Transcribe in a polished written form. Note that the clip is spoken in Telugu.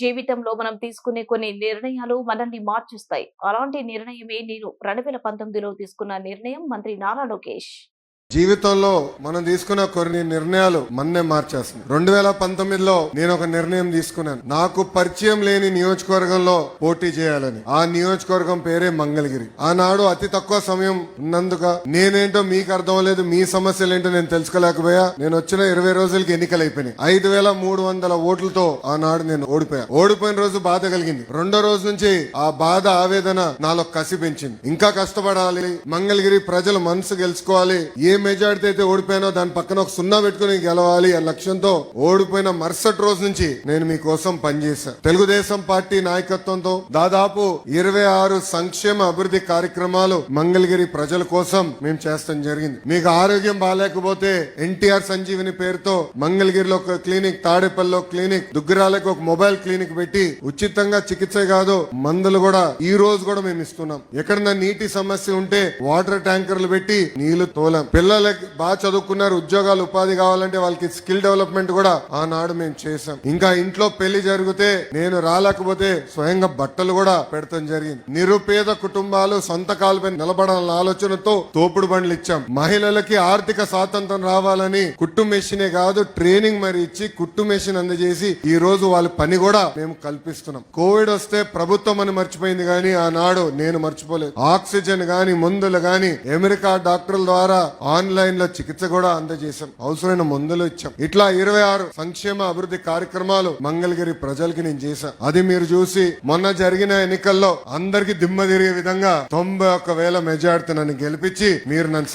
జీవితంలో మనం తీసుకునే కొన్ని నిర్ణయాలు మనల్ని మార్చేస్తాయి. అలాంటి నిర్ణయమే నేను 2019లో తీసుకున్న నిర్ణయం. మంత్రి నారా లోకేష్. జీవితంలో మనం తీసుకున్న కొన్ని నిర్ణయాలు మన్నే మార్చేస్తుంది. 2019లో నేను ఒక నిర్ణయం తీసుకున్నాను. నాకు పరిచయం లేని నియోజకవర్గంలో పోటీ చేయాలని. ఆ నియోజకవర్గం పేరే మంగళగిరి. ఆనాడు అతి తక్కువ సమయం ఉన్నందుక నేనేంటో మీకు అర్థం లేదు, మీ సమస్యలు ఏంటో నేను తెలుసుకోలేకపోయా. నేను వచ్చిన 20 రోజులకి ఎన్నికలు అయిపోయినాయి. 5300 ఓట్లతో ఆనాడు నేను ఓడిపోయా. ఓడిపోయిన రోజు బాధ కలిగింది. రెండో రోజు నుంచి ఆ బాధ, ఆవేదన నాలో కసి పెంచింది. ఇంకా కష్టపడాలి, మంగళగిరి ప్రజల మనసు గెలుచుకోవాలి. ఏ మెజార్టీ అయితే ఓడిపోయానో దాని పక్కన ఒక 0 పెట్టుకుని గెలవాలి అనే లక్ష్యంతో ఓడిపోయిన మరుసటి రోజు నుంచి నేను మీకోసం పనిచేశాను. తెలుగుదేశం పార్టీ నాయకత్వంతో దాదాపు 26 సంక్షేమ అభివృద్ధి కార్యక్రమాలు మంగళగిరి ప్రజల కోసం మేము చేస్తాం జరిగింది. మీకు ఆరోగ్యం బాగాలేకపోతే ఎన్టీఆర్ సంజీవిని పేరుతో మంగళగిరిలో ఒక క్లినిక్, తాడేపల్లిలో క్లినిక్, దుగ్గిరాలకు ఒక మొబైల్ క్లినిక్ పెట్టి ఉచితంగా చికిత్స కాదు మందులు కూడా ఈ రోజు కూడా మేము ఇస్తున్నాం. ఎక్కడన్నా నీటి సమస్య ఉంటే వాటర్ ట్యాంకర్లు పెట్టి నీళ్లు తోలాం. పిల్లలకి బాగా చదువుకున్నారు, ఉద్యోగాలు ఉపాధి కావాలంటే వాళ్ళకి స్కిల్ డెవలప్మెంట్ కూడా ఆనాడు మేము చేశాం. ఇంకా ఇంట్లో పెళ్లి జరిగితే నేను రాలేకపోతే స్వయంగా బట్టలు కూడా పెడతాం జరిగింది. నిరుపేద కుటుంబాలు సొంత కాలుపై నిలబడాలన్న ఆలోచనతో తోపుడు బండ్లు ఇచ్చాం. మహిళలకి ఆర్థిక స్వాతంత్రం రావాలని కుట్టు మెషినే కాదు ట్రైనింగ్ మరి ఇచ్చి కుట్టు మెషిన్ అందజేసి ఈ రోజు వాళ్ళ పని కూడా మేము కల్పిస్తున్నాం. కోవిడ్ వస్తే ప్రభుత్వం అని మర్చిపోయింది కానీ ఆనాడు నేను మర్చిపోలేదు. ఆక్సిజన్ గాని, మందులు గాని అమెరికా డాక్టర్ల ద్వారా ఆన్లైన్ లో చికిత్స కూడా అందజేశాం. అవసరమైన మందులు ఇచ్చాం. ఇట్లా 26 సంక్షేమ అభివృద్ధి కార్యక్రమాలు మంగళగిరి ప్రజలకి నేను చేశాను. అది మీరు చూసి మొన్న జరిగిన ఎన్నికల్లో అందరికి దిమ్మ తిరిగే విధంగా 91,000 మెజార్టీ నన్ను గెలిపించి మీరు నన్ను